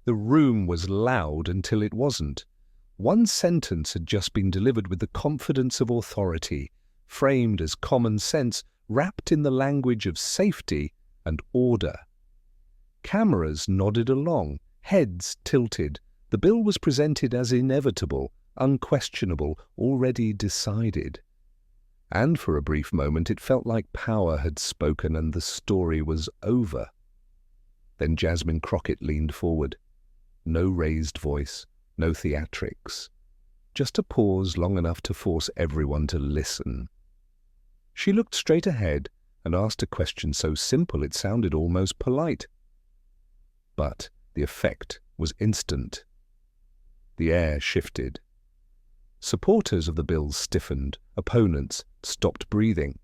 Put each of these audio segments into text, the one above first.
The room was loud until it wasn't. One sentence had just been delivered with the confidence of authority, framed as common sense, wrapped in the language of safety and order. Cameras nodded along, heads tilted. The bill was presented as inevitable, unquestionable, already decided. And for a brief moment it felt like power had spoken and the story was over. Then Jasmine Crockett leaned forward. No raised voice, no theatrics. Just a pause long enough to force everyone to listen. She looked straight ahead and asked a question so simple it sounded almost polite. But the effect was instant. The air shifted. Supporters of the bill stiffened, opponents stopped breathing.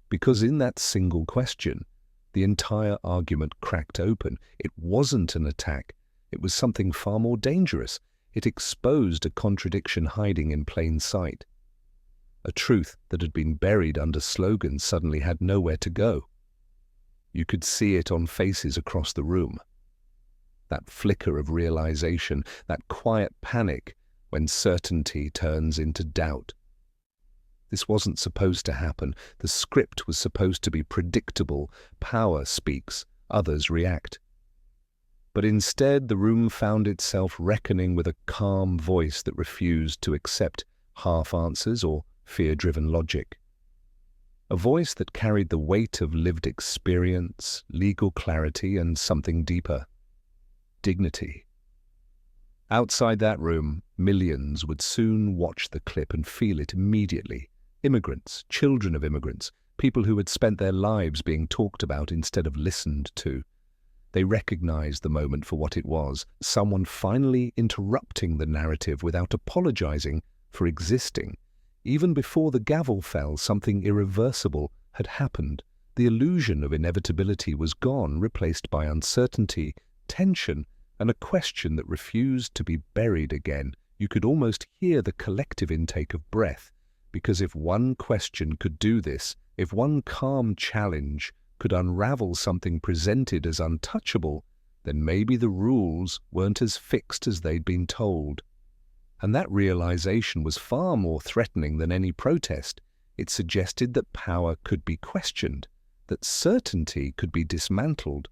Because in that single question, the entire argument cracked open. It wasn't an attack. It was something far more dangerous. It exposed a contradiction hiding in plain sight. A truth that had been buried under slogans suddenly had nowhere to go. You could see it on faces across the room. That flicker of realization, that quiet panic when certainty turns into doubt. This wasn't supposed to happen. The script was supposed to be predictable. Power speaks, others react. But instead, the room found itself reckoning with a calm voice that refused to accept half answers or fear-driven logic. A voice that carried the weight of lived experience, legal clarity, and something deeper: dignity. Outside that room, millions would soon watch the clip and feel it immediately. Immigrants, children of immigrants, people who had spent their lives being talked about instead of listened to. They recognized the moment for what it was, someone finally interrupting the narrative without apologizing for existing. Even before the gavel fell, something irreversible had happened. The illusion of inevitability was gone, replaced by uncertainty, tension, and a question that refused to be buried again. You could almost hear the collective intake of breath, because if one question could do this, if one calm challenge could unravel something presented as untouchable, then maybe the rules weren't as fixed as they'd been told. And that realization was far more threatening than any protest. It suggested that power could be questioned, that certainty could be dismantled,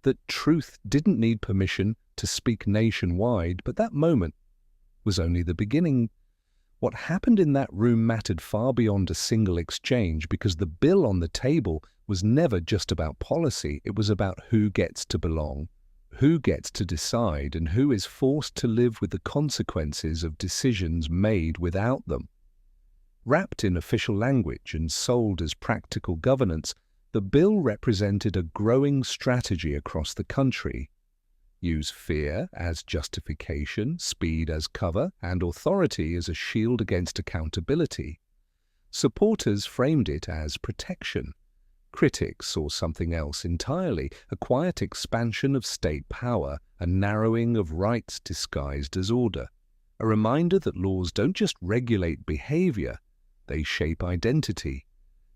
that truth didn't need permission to speak nationwide. But that moment was only the beginning. What happened in that room mattered far beyond a single exchange, because the bill on the table was never just about policy. It was about who gets to belong, who gets to decide, and who is forced to live with the consequences of decisions made without them. Wrapped in official language and sold as practical governance, the bill represented a growing strategy across the country. Use fear as justification, speed as cover, and authority as a shield against accountability. Supporters framed it as protection. Critics saw something else entirely: a quiet expansion of state power, a narrowing of rights disguised as order, a reminder that laws don't just regulate behavior, they shape identity.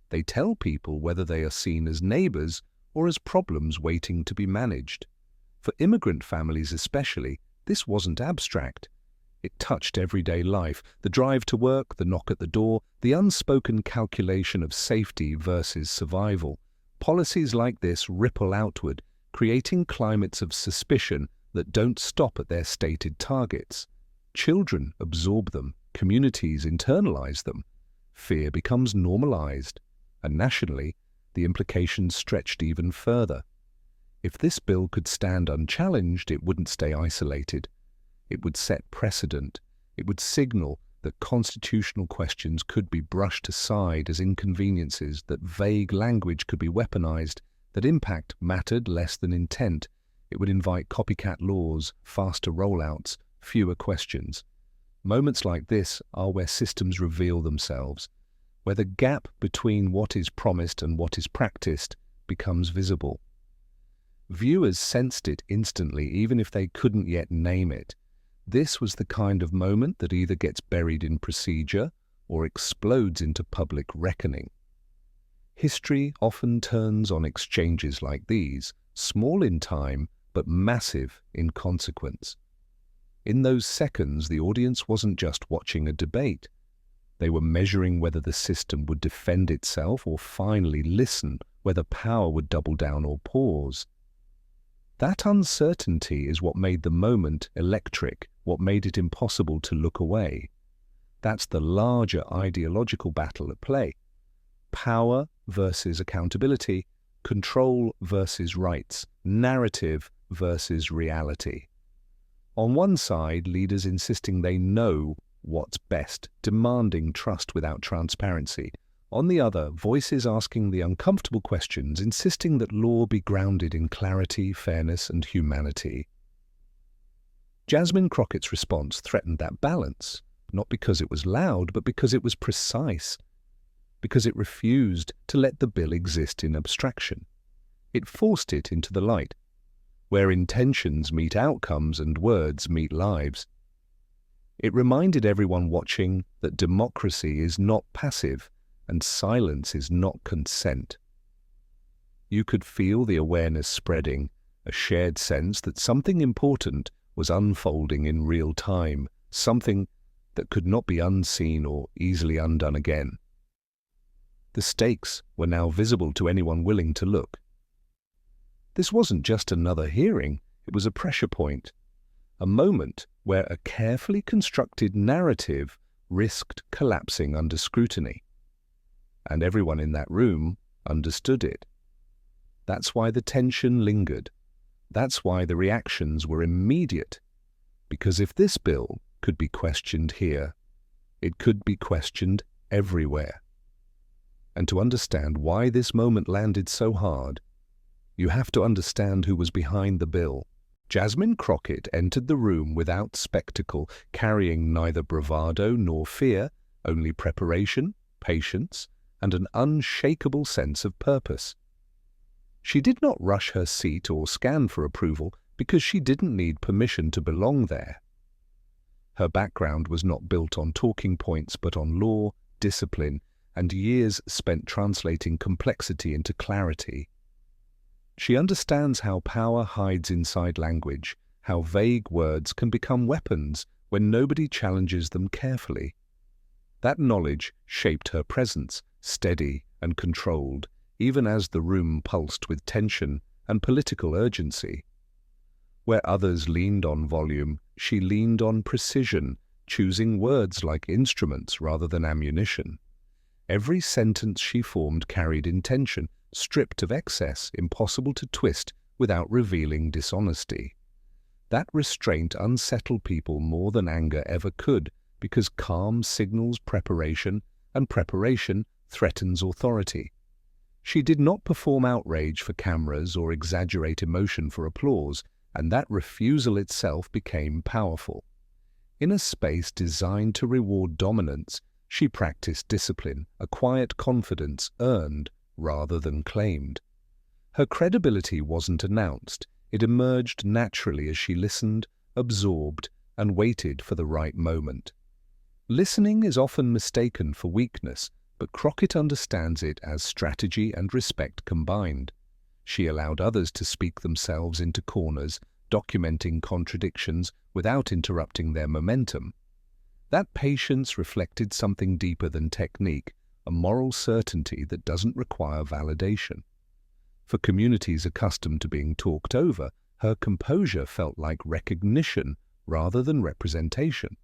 They tell people whether they are seen as neighbors or as problems waiting to be managed. For immigrant families especially, this wasn't abstract. It touched everyday life: the drive to work, the knock at the door, the unspoken calculation of safety versus survival. Policies like this ripple outward, creating climates of suspicion that don't stop at their stated targets. Children absorb them, communities internalize them. Fear becomes normalized, and nationally, the implications stretched even further. If this bill could stand unchallenged, it wouldn't stay isolated. It would set precedent. It would signal that constitutional questions could be brushed aside as inconveniences, that vague language could be weaponized, that impact mattered less than intent. It would invite copycat laws, faster rollouts, fewer questions. Moments like this are where systems reveal themselves, where the gap between what is promised and what is practiced becomes visible. Viewers sensed it instantly, even if they couldn't yet name it. This was the kind of moment that either gets buried in procedure or explodes into public reckoning. History often turns on exchanges like these, small in time but massive in consequence. In those seconds, the audience wasn't just watching a debate. They were measuring whether the system would defend itself or finally listen, whether power would double down or pause. That uncertainty is what made the moment electric, what made it impossible to look away. That's the larger ideological battle at play. Power versus accountability, control versus rights, narrative versus reality. On one side, leaders insisting they know what's best, demanding trust without transparency. On the other, voices asking the uncomfortable questions, insisting that law be grounded in clarity, fairness, and humanity. Jasmine Crockett's response threatened that balance, not because it was loud, but because it was precise, because it refused to let the bill exist in abstraction. It forced it into the light, where intentions meet outcomes and words meet lives. It reminded everyone watching that democracy is not passive and silence is not consent. You could feel the awareness spreading, a shared sense that something important was unfolding in real time, something that could not be unseen or easily undone again. The stakes were now visible to anyone willing to look. This wasn't just another hearing, it was a pressure point, a moment where a carefully constructed narrative risked collapsing under scrutiny. And everyone in that room understood it. That's why the tension lingered. That's why the reactions were immediate. Because if this bill could be questioned here, it could be questioned everywhere. And to understand why this moment landed so hard, you have to understand who was behind the bill. Jasmine Crockett entered the room without spectacle, carrying neither bravado nor fear, only preparation, patience, and an unshakable sense of purpose. She did not rush her seat or scan for approval because she didn't need permission to belong there. Her background was not built on talking points but on law, discipline, and years spent translating complexity into clarity. She understands how power hides inside language, how vague words can become weapons when nobody challenges them carefully. That knowledge shaped her presence, steady and controlled, even as the room pulsed with tension and political urgency. Where others leaned on volume, she leaned on precision, choosing words like instruments rather than ammunition. Every sentence she formed carried intention, stripped of excess, impossible to twist without revealing dishonesty. That restraint unsettled people more than anger ever could, because calm signals preparation, and preparation threatens authority. She did not perform outrage for cameras or exaggerate emotion for applause, and that refusal itself became powerful. In a space designed to reward dominance, she practiced discipline, a quiet confidence earned rather than claimed. Her credibility wasn't announced, it emerged naturally as she listened, absorbed, and waited for the right moment. Listening is often mistaken for weakness, but Crockett understands it as strategy and respect combined. She allowed others to speak themselves into corners, documenting contradictions without interrupting their momentum. That patience reflected something deeper than technique, a moral certainty that doesn't require validation. For communities accustomed to being talked over, her composure felt like recognition rather than representation.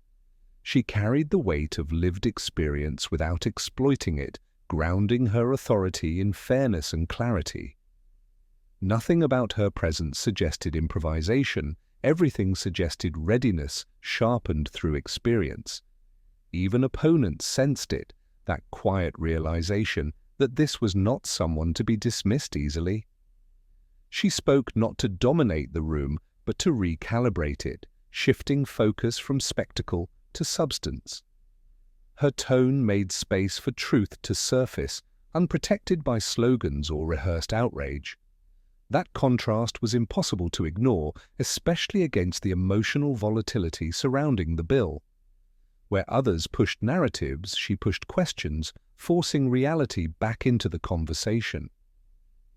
She carried the weight of lived experience without exploiting it, grounding her authority in fairness and clarity. Nothing about her presence suggested improvisation. Everything suggested readiness, sharpened through experience. Even opponents sensed it, that quiet realization that this was not someone to be dismissed easily. She spoke not to dominate the room, but to recalibrate it, shifting focus from spectacle to substance. Her tone made space for truth to surface, unprotected by slogans or rehearsed outrage. That contrast was impossible to ignore, especially against the emotional volatility surrounding the bill. Where others pushed narratives, she pushed questions, forcing reality back into the conversation.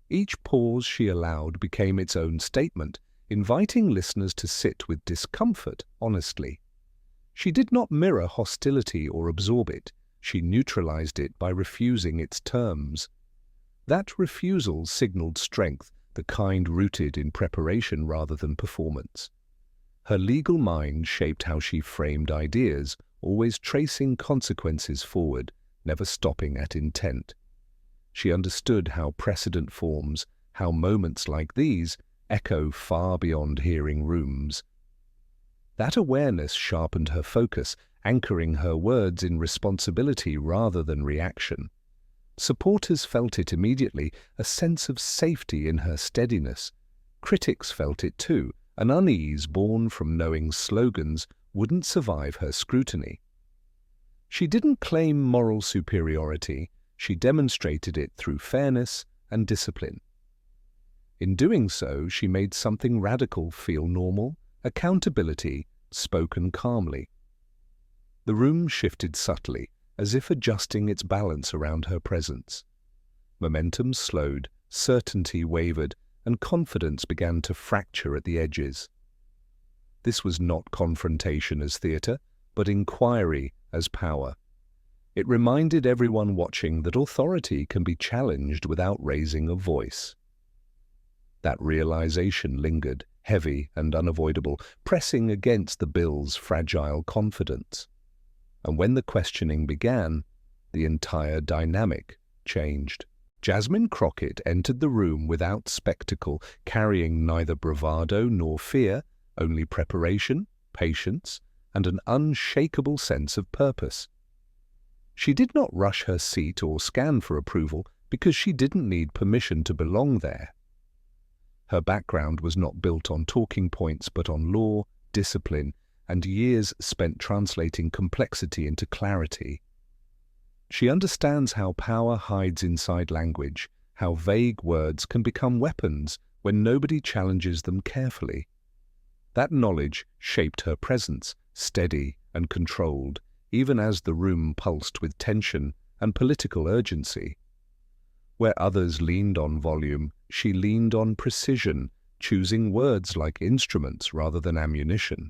Each pause she allowed became its own statement, inviting listeners to sit with discomfort honestly. She did not mirror hostility or absorb it. She neutralized it by refusing its terms. That refusal signaled strength, the kind rooted in preparation rather than performance. Her legal mind shaped how she framed ideas, always tracing consequences forward, never stopping at intent. She understood how precedent forms, how moments like these echo far beyond hearing rooms. That awareness sharpened her focus, anchoring her words in responsibility rather than reaction. Supporters felt it immediately, a sense of safety in her steadiness. Critics felt it too, an unease born from knowing slogans wouldn't survive her scrutiny. She didn't claim moral superiority, she demonstrated it through fairness and discipline. In doing so, she made something radical feel normal, accountability spoken calmly. The room shifted subtly, as if adjusting its balance around her presence. Momentum slowed, certainty wavered, and confidence began to fracture at the edges. This was not confrontation as theatre, but inquiry as power. It reminded everyone watching that authority can be challenged without raising a voice. That realization lingered, heavy and unavoidable, pressing against the Bill's fragile confidence. And when the questioning began, the entire dynamic changed. Jasmine Crockett entered the room without spectacle, carrying neither bravado nor fear, only preparation, patience, and an unshakable sense of purpose. She did not rush her seat or scan for approval because she didn't need permission to belong there. Her background was not built on talking points but on law, discipline, and years spent translating complexity into clarity. She understands how power hides inside language, how vague words can become weapons when nobody challenges them carefully. That knowledge shaped her presence, steady and controlled, even as the room pulsed with tension and political urgency. Where others leaned on volume, she leaned on precision, choosing words like instruments rather than ammunition.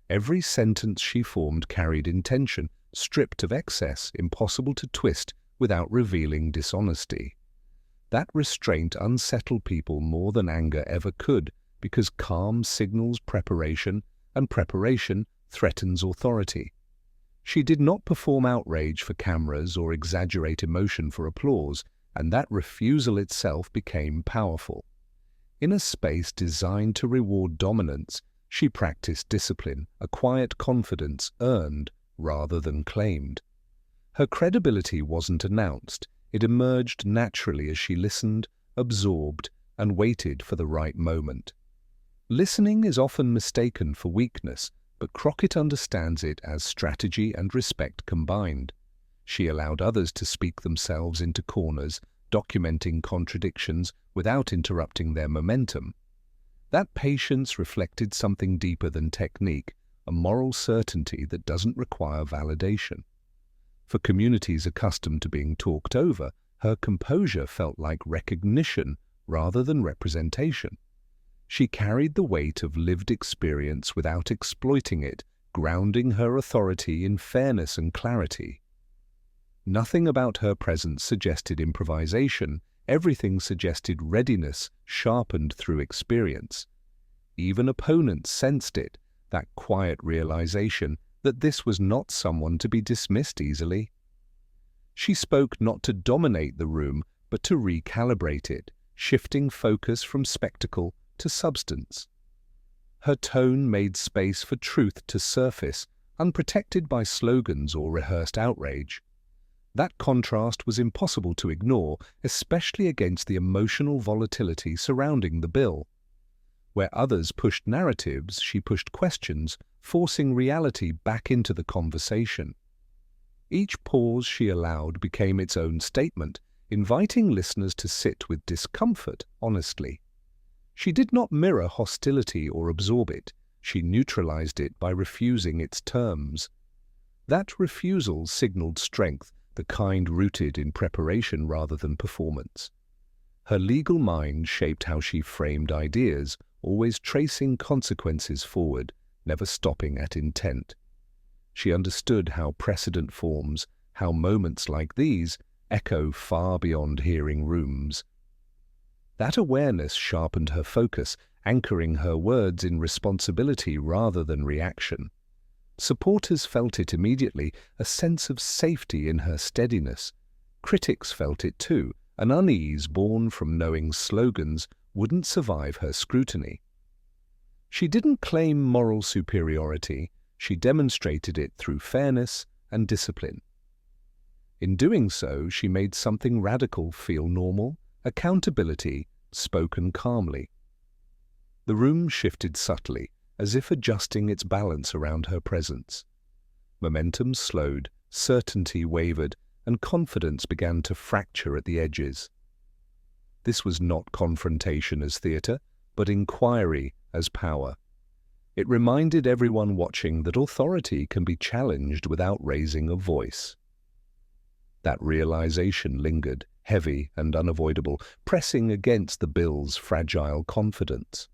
Every sentence she formed carried intention, stripped of excess, impossible to twist without revealing dishonesty. That restraint unsettled people more than anger ever could, because calm signals preparation, and preparation threatens authority. She did not perform outrage for cameras or exaggerate emotion for applause, and that refusal itself became powerful. In a space designed to reward dominance, she practiced discipline, a quiet confidence earned rather than claimed. Her credibility wasn't announced, it emerged naturally as she listened, absorbed, and waited for the right moment. Listening is often mistaken for weakness, but Crockett understands it as strategy and respect combined. She allowed others to speak themselves into corners, documenting contradictions without interrupting their momentum. That patience reflected something deeper than technique, a moral certainty that doesn't require validation. For communities accustomed to being talked over, her composure felt like recognition rather than representation. She carried the weight of lived experience without exploiting it, grounding her authority in fairness and clarity. Nothing about her presence suggested improvisation, everything suggested readiness sharpened through experience. Even opponents sensed it, that quiet realization that this was not someone to be dismissed easily. She spoke not to dominate the room, but to recalibrate it, shifting focus from spectacle to substance. Her tone made space for truth to surface, unprotected by slogans or rehearsed outrage. That contrast was impossible to ignore, especially against the emotional volatility surrounding the bill. Where others pushed narratives, she pushed questions, forcing reality back into the conversation. Each pause she allowed became its own statement, inviting listeners to sit with discomfort honestly. She did not mirror hostility or absorb it, she neutralized it by refusing its terms. That refusal signaled strength, the kind rooted in preparation rather than performance. Her legal mind shaped how she framed ideas, always tracing consequences forward, never stopping at intent. She understood how precedent forms, how moments like these echo far beyond hearing rooms. That awareness sharpened her focus, anchoring her words in responsibility rather than reaction. Supporters felt it immediately, a sense of safety in her steadiness. Critics felt it too, an unease born from knowing slogans wouldn't survive her scrutiny. She didn't claim moral superiority, she demonstrated it through fairness and discipline. In doing so, she made something radical feel normal, accountability spoken calmly. The room shifted subtly, as if adjusting its balance around her presence. Momentum slowed, certainty wavered, and confidence began to fracture at the edges. This was not confrontation as theatre, but inquiry as power. It reminded everyone watching that authority can be challenged without raising a voice. That realization lingered, heavy and unavoidable, pressing against the bill's fragile confidence.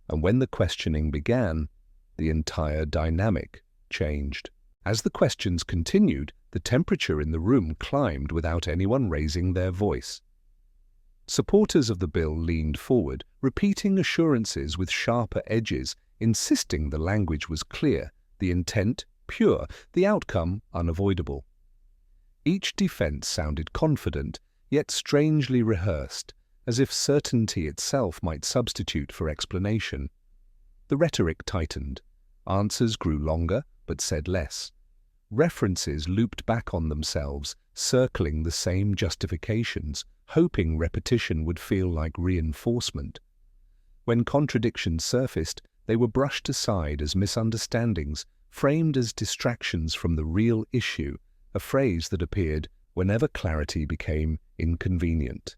And when the questioning began, the entire dynamic changed. As the questions continued, the temperature in the room climbed without anyone raising their voice. Supporters of the bill leaned forward, repeating assurances with sharper edges, insisting the language was clear, the intent pure, the outcome unavoidable. Each defense sounded confident, yet strangely rehearsed, as if certainty itself might substitute for explanation. The rhetoric tightened. Answers grew longer, but said less. References looped back on themselves, circling the same justifications, hoping repetition would feel like reinforcement. When contradictions surfaced, they were brushed aside as misunderstandings, framed as distractions from the real issue, a phrase that appeared whenever clarity became inconvenient.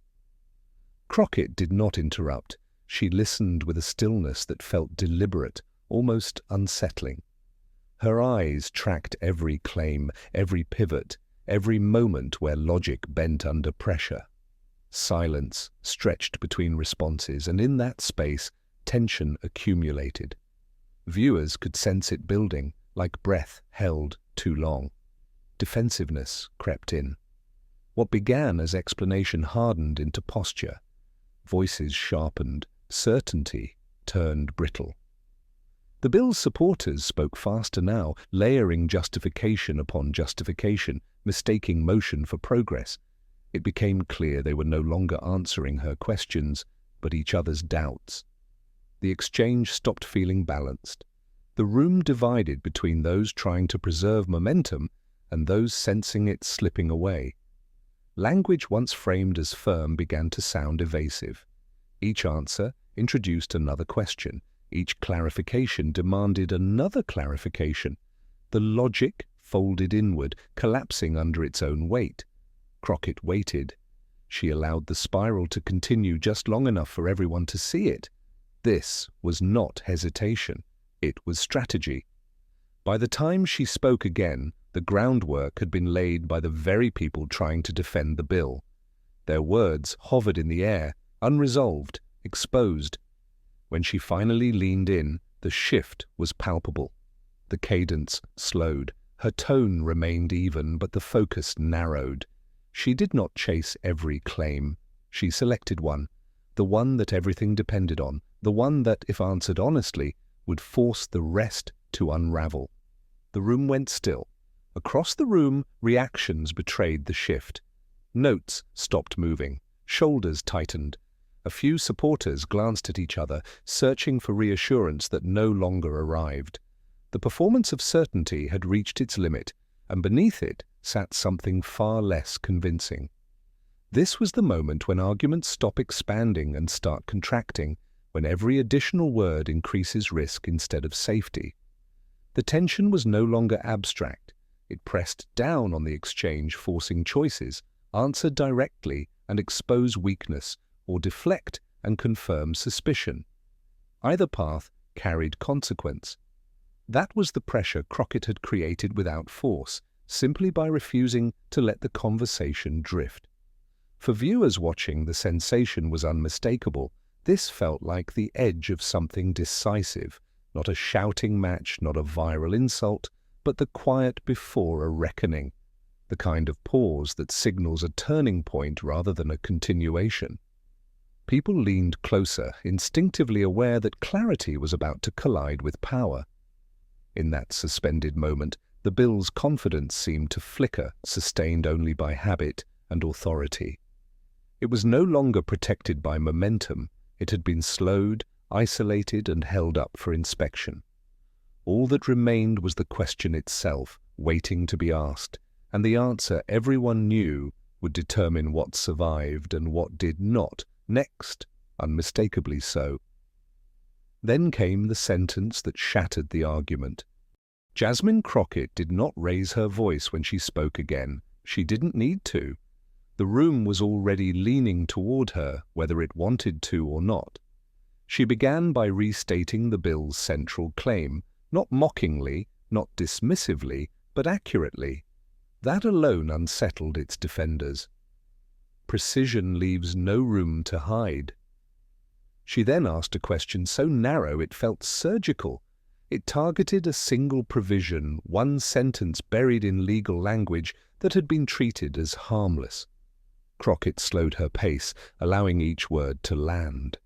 Crockett did not interrupt. She listened with a stillness that felt deliberate, almost unsettling. Her eyes tracked every claim, every pivot, every moment where logic bent under pressure. Silence stretched between responses, and in that space, tension accumulated. Viewers could sense it building, like breath held too long. Defensiveness crept in. What began as explanation hardened into posture. Voices sharpened, certainty turned brittle. The bill's supporters spoke faster now, layering justification upon justification, mistaking motion for progress. It became clear they were no longer answering her questions, but each other's doubts. The exchange stopped feeling balanced. The room divided between those trying to preserve momentum and those sensing it slipping away. Language once framed as firm began to sound evasive. Each answer introduced another question. Each clarification demanded another clarification. The logic folded inward, collapsing under its own weight. Crockett waited. She allowed the spiral to continue just long enough for everyone to see it. This was not hesitation. It was strategy. By the time she spoke again, the groundwork had been laid by the very people trying to defend the bill. Their words hovered in the air, unresolved, exposed. When she finally leaned in, the shift was palpable. The cadence slowed. Her tone remained even, but the focus narrowed. She did not chase every claim. She selected one, the one that everything depended on, the one that, if answered honestly, would force the rest to unravel. The room went still. Across the room, reactions betrayed the shift. Notes stopped moving. Shoulders tightened. A few supporters glanced at each other, searching for reassurance that no longer arrived. The performance of certainty had reached its limit, and beneath it sat something far less convincing. This was the moment when arguments stop expanding and start contracting, when every additional word increases risk instead of safety. The tension was no longer abstract. It pressed down on the exchange, forcing choices, answer directly and expose weakness, or deflect and confirm suspicion. Either path carried consequence. That was the pressure Crockett had created without force, simply by refusing to let the conversation drift. For viewers watching, the sensation was unmistakable. This felt like the edge of something decisive, not a shouting match, not a viral insult, but the quiet before a reckoning, the kind of pause that signals a turning point rather than a continuation. People leaned closer, instinctively aware that clarity was about to collide with power. In that suspended moment, the bill's confidence seemed to flicker, sustained only by habit and authority. It was no longer protected by momentum. It had been slowed, isolated, and held up for inspection. All that remained was the question itself, waiting to be asked, and the answer everyone knew would determine what survived and what did not, next, unmistakably so. Then came the sentence that shattered the argument. Jasmine Crockett did not raise her voice when she spoke again. She didn't need to. The room was already leaning toward her, whether it wanted to or not. She began by restating the bill's central claim, not mockingly, not dismissively, but accurately. That alone unsettled its defenders. Precision leaves no room to hide. She then asked a question so narrow it felt surgical. It targeted a single provision, one sentence buried in legal language that had been treated as harmless. Crockett slowed her pace, allowing each word to land.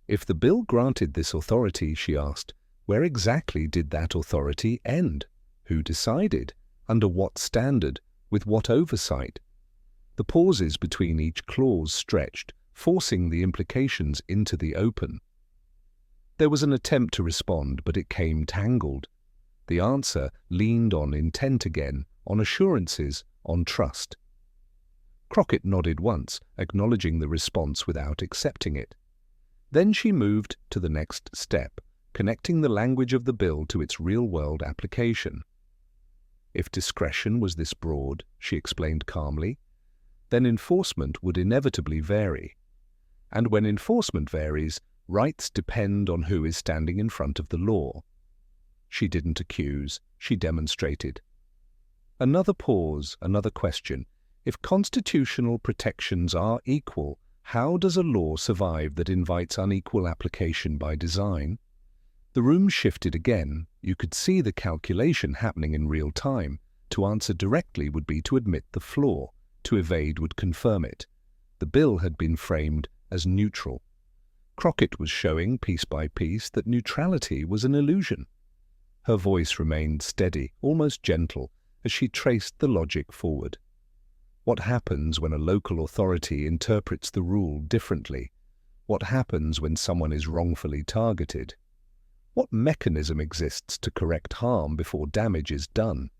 If the bill granted this authority, she asked, where exactly did that authority end? Who decided? Under what standard? With what oversight? The pauses between each clause stretched, forcing the implications into the open. There was an attempt to respond, but it came tangled. The answer leaned on intent again, on assurances, on trust. Crockett nodded once, acknowledging the response without accepting it. Then she moved to the next step, connecting the language of the bill to its real-world application. If discretion was this broad, she explained calmly, then enforcement would inevitably vary. And when enforcement varies, rights depend on who is standing in front of the law. She didn't accuse, she demonstrated. Another pause, another question. If constitutional protections are equal, how does a law survive that invites unequal application by design? The room shifted again. You could see the calculation happening in real time. To answer directly would be to admit the flaw. To evade would confirm it. The bill had been framed as neutral. Crockett was showing, piece by piece, that neutrality was an illusion. Her voice remained steady, almost gentle, as she traced the logic forward. What happens when a local authority interprets the rule differently? What happens when someone is wrongfully targeted? What mechanism exists to correct harm before damage is done?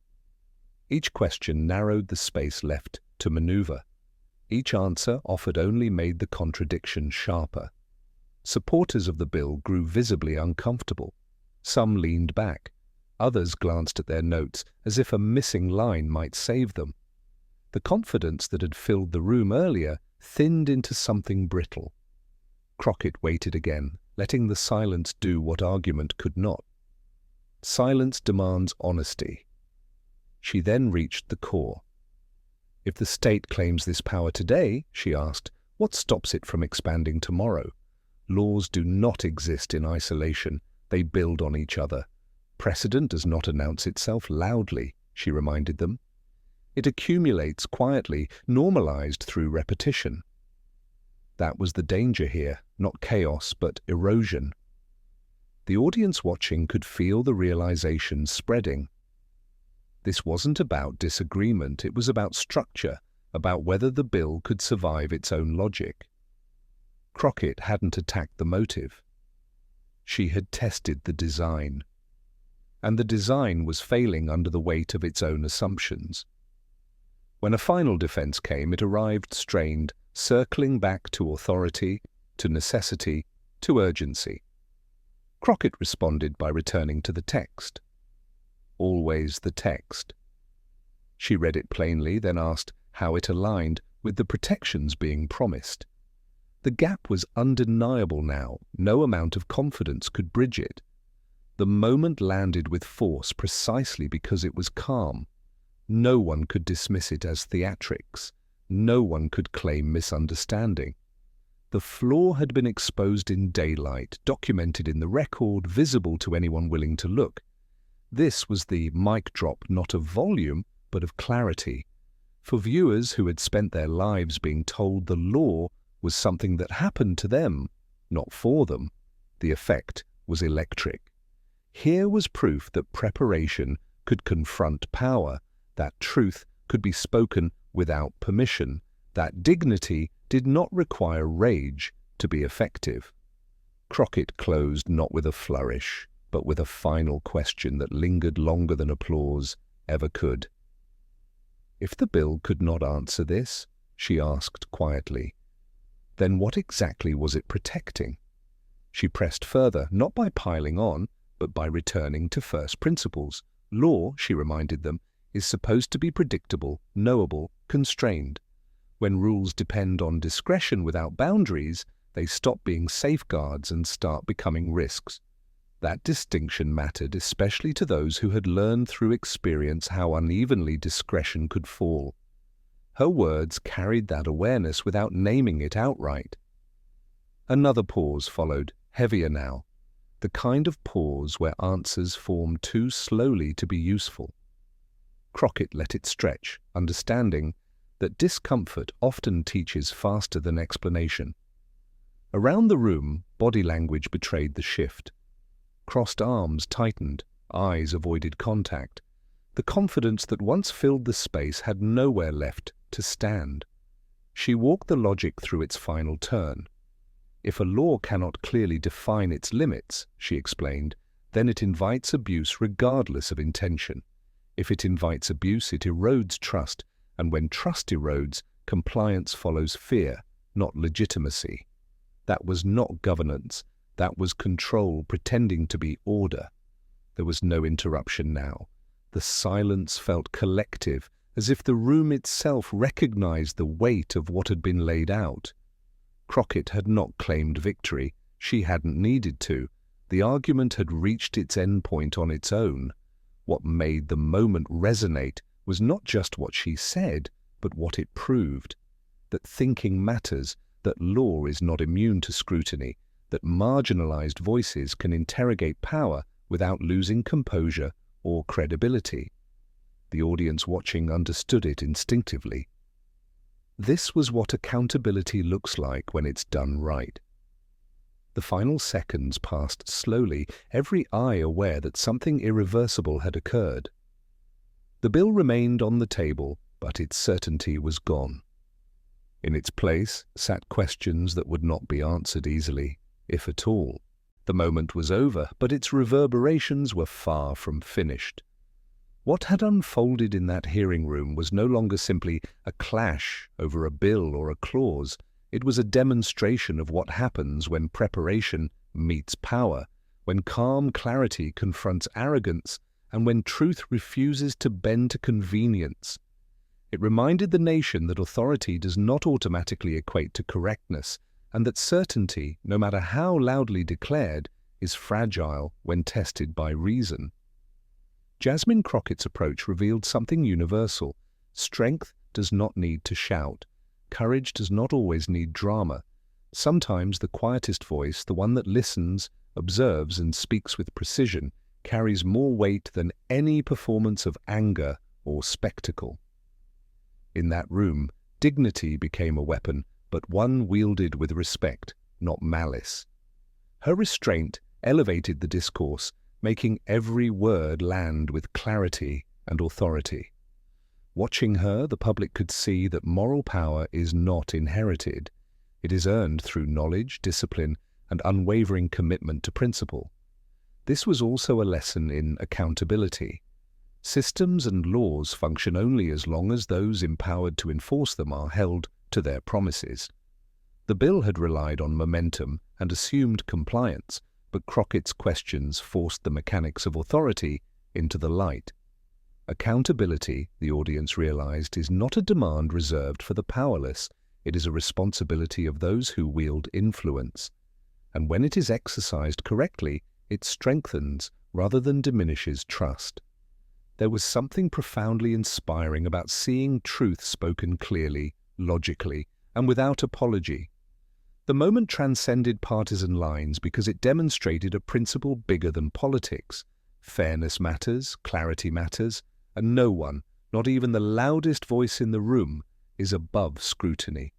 Each question narrowed the space left to maneuver. Each answer offered only made the contradiction sharper. Supporters of the bill grew visibly uncomfortable. Some leaned back. Others glanced at their notes as if a missing line might save them. The confidence that had filled the room earlier thinned into something brittle. Crockett waited again, letting the silence do what argument could not. Silence demands honesty. She then reached the core. If the state claims this power today, she asked, what stops it from expanding tomorrow? Laws do not exist in isolation. They build on each other. Precedent does not announce itself loudly, she reminded them. It accumulates quietly, normalized through repetition. That was the danger here, not chaos, but erosion. The audience watching could feel the realization spreading. This wasn't about disagreement, it was about structure, about whether the bill could survive its own logic. Crockett hadn't attacked the motive. She had tested the design. And the design was failing under the weight of its own assumptions. When a final defense came, it arrived strained, circling back to authority, to necessity, to urgency. Crockett responded by returning to the text. Always the text. She read it plainly, then asked how it aligned with the protections being promised. The gap was undeniable now. No amount of confidence could bridge it. The moment landed with force precisely because it was calm. No one could dismiss it as theatrics. No one could claim misunderstanding. The flaw had been exposed in daylight, documented in the record, visible to anyone willing to look. This was the mic drop not of volume, but of clarity. For viewers who had spent their lives being told the law was something that happened to them, not for them, the effect was electric. Here was proof that preparation could confront power, that truth could be spoken without permission, that dignity did not require rage to be effective. Crockett closed not with a flourish, but with a final question that lingered longer than applause ever could. If the bill could not answer this, she asked quietly, then what exactly was it protecting? She pressed further, not by piling on, but by returning to first principles. Law, she reminded them, is supposed to be predictable, knowable, constrained. When rules depend on discretion without boundaries, they stop being safeguards and start becoming risks. That distinction mattered especially to those who had learned through experience how unevenly discretion could fall. Her words carried that awareness without naming it outright. Another pause followed, heavier now, the kind of pause where answers form too slowly to be useful. Crockett let it stretch, understanding that discomfort often teaches faster than explanation. Around the room, body language betrayed the shift. Crossed arms tightened, eyes avoided contact. The confidence that once filled the space had nowhere left to stand. She walked the logic through its final turn. If a law cannot clearly define its limits, she explained, then it invites abuse regardless of intention. If it invites abuse, it erodes trust, and when trust erodes, compliance follows fear, not legitimacy. That was not governance. That was control pretending to be order. There was no interruption now. The silence felt collective, as if the room itself recognized the weight of what had been laid out. Crockett had not claimed victory. She hadn't needed to. The argument had reached its endpoint on its own. What made the moment resonate was not just what she said, but what it proved. That thinking matters, that law is not immune to scrutiny, that marginalized voices can interrogate power without losing composure or credibility. The audience watching understood it instinctively. This was what accountability looks like when it's done right. The final seconds passed slowly, every eye aware that something irreversible had occurred. The bill remained on the table, but its certainty was gone. In its place sat questions that would not be answered easily, if at all. The moment was over, but its reverberations were far from finished. What had unfolded in that hearing room was no longer simply a clash over a bill or a clause. It was a demonstration of what happens when preparation meets power, when calm clarity confronts arrogance, and when truth refuses to bend to convenience. It reminded the nation that authority does not automatically equate to correctness, and that certainty, no matter how loudly declared, is fragile when tested by reason. Jasmine Crockett's approach revealed something universal. Strength does not need to shout. Courage does not always need drama. Sometimes the quietest voice, the one that listens, observes, and speaks with precision, carries more weight than any performance of anger or spectacle. In that room, dignity became a weapon, but one wielded with respect, not malice. Her restraint elevated the discourse, making every word land with clarity and authority. Watching her, the public could see that moral power is not inherited. It is earned through knowledge, discipline, and unwavering commitment to principle. This was also a lesson in accountability. Systems and laws function only as long as those empowered to enforce them are held to their promises. The bill had relied on momentum and assumed compliance, but Crockett's questions forced the mechanics of authority into the light. Accountability, the audience realized, is not a demand reserved for the powerless. It is a responsibility of those who wield influence. And when it is exercised correctly, it strengthens rather than diminishes trust. There was something profoundly inspiring about seeing truth spoken clearly, logically, and without apology. The moment transcended partisan lines because it demonstrated a principle bigger than politics. Fairness matters, clarity matters, and no one, not even the loudest voice in the room, is above scrutiny.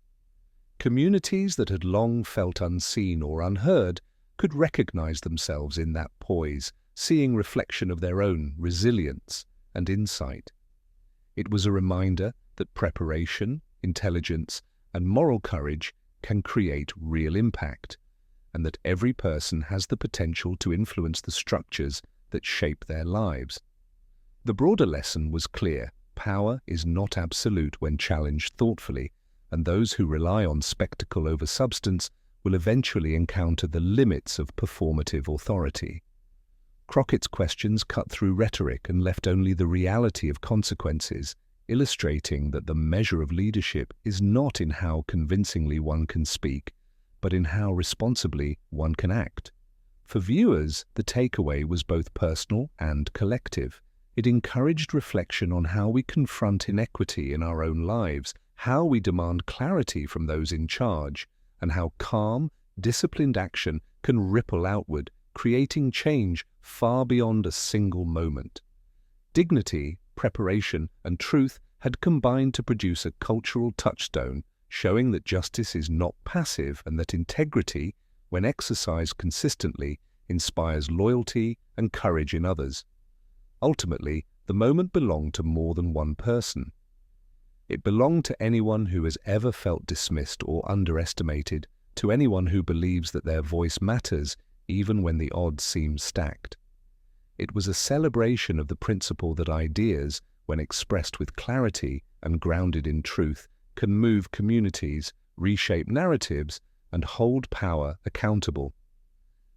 Communities that had long felt unseen or unheard could recognize themselves in that poise, seeing reflection of their own resilience and insight. It was a reminder that preparation, intelligence, and moral courage can create real impact, and that every person has the potential to influence the structures that shape their lives. The broader lesson was clear: power is not absolute when challenged thoughtfully, and those who rely on spectacle over substance will eventually encounter the limits of performative authority. Crockett's questions cut through rhetoric and left only the reality of consequences, illustrating that the measure of leadership is not in how convincingly one can speak, but in how responsibly one can act. For viewers, the takeaway was both personal and collective. It encouraged reflection on how we confront inequity in our own lives, how we demand clarity from those in charge, and how calm, disciplined action can ripple outward, creating change far beyond a single moment. Dignity, preparation, and truth had combined to produce a cultural touchstone, showing that justice is not passive and that integrity, when exercised consistently, inspires loyalty and courage in others. Ultimately, the moment belonged to more than one person. It belonged to anyone who has ever felt dismissed or underestimated, to anyone who believes that their voice matters even when the odds seem stacked. It was a celebration of the principle that ideas, when expressed with clarity and grounded in truth, can move communities, reshape narratives, and hold power accountable.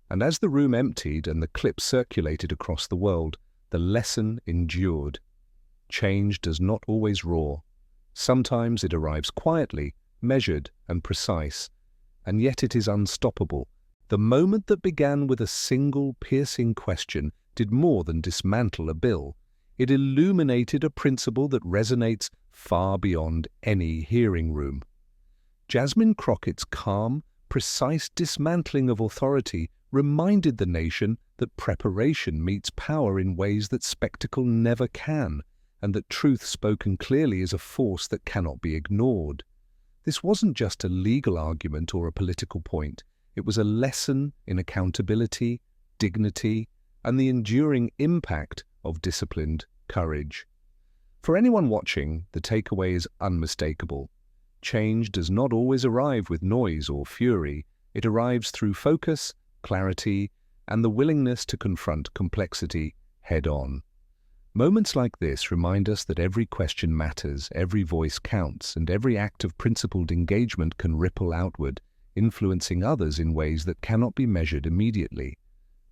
And as the room emptied and the clip circulated across the world, the lesson endured. Change does not always roar. Sometimes it arrives quietly, measured and precise, and yet it is unstoppable. The moment that began with a single piercing question did more than dismantle a bill. It illuminated a principle that resonates far beyond any hearing room. Jasmine Crockett's calm, precise dismantling of authority reminded the nation that preparation meets power in ways that spectacle never can, and that truth spoken clearly is a force that cannot be ignored. This wasn't just a legal argument or a political point. It was a lesson in accountability, dignity, and the enduring impact of disciplined courage. For anyone watching, the takeaway is unmistakable. Change does not always arrive with noise or fury. It arrives through focus, clarity, and the willingness to confront complexity head-on. Moments like this remind us that every question matters, every voice counts, and every act of principled engagement can ripple outward, influencing others in ways that cannot be measured immediately.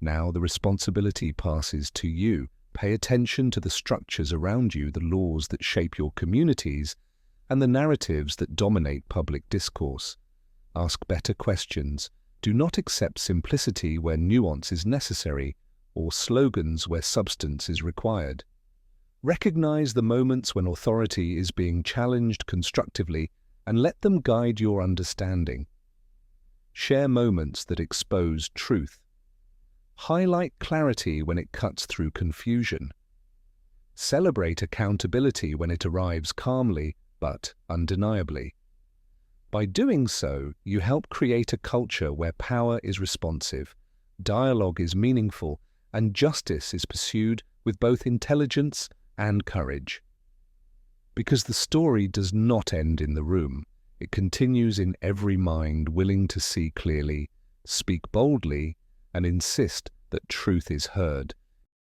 Now the responsibility passes to you. Pay attention to the structures around you, the laws that shape your communities, and the narratives that dominate public discourse. Ask better questions. Do not accept simplicity where nuance is necessary, or slogans where substance is required. Recognize the moments when authority is being challenged constructively and let them guide your understanding. Share moments that expose truth. Highlight clarity when it cuts through confusion. Celebrate accountability when it arrives calmly but undeniably. By doing so, you help create a culture where power is responsive, dialogue is meaningful, and justice is pursued with both intelligence and courage. Because the story does not end in the room, it continues in every mind willing to see clearly, speak boldly, and insist that truth is heard.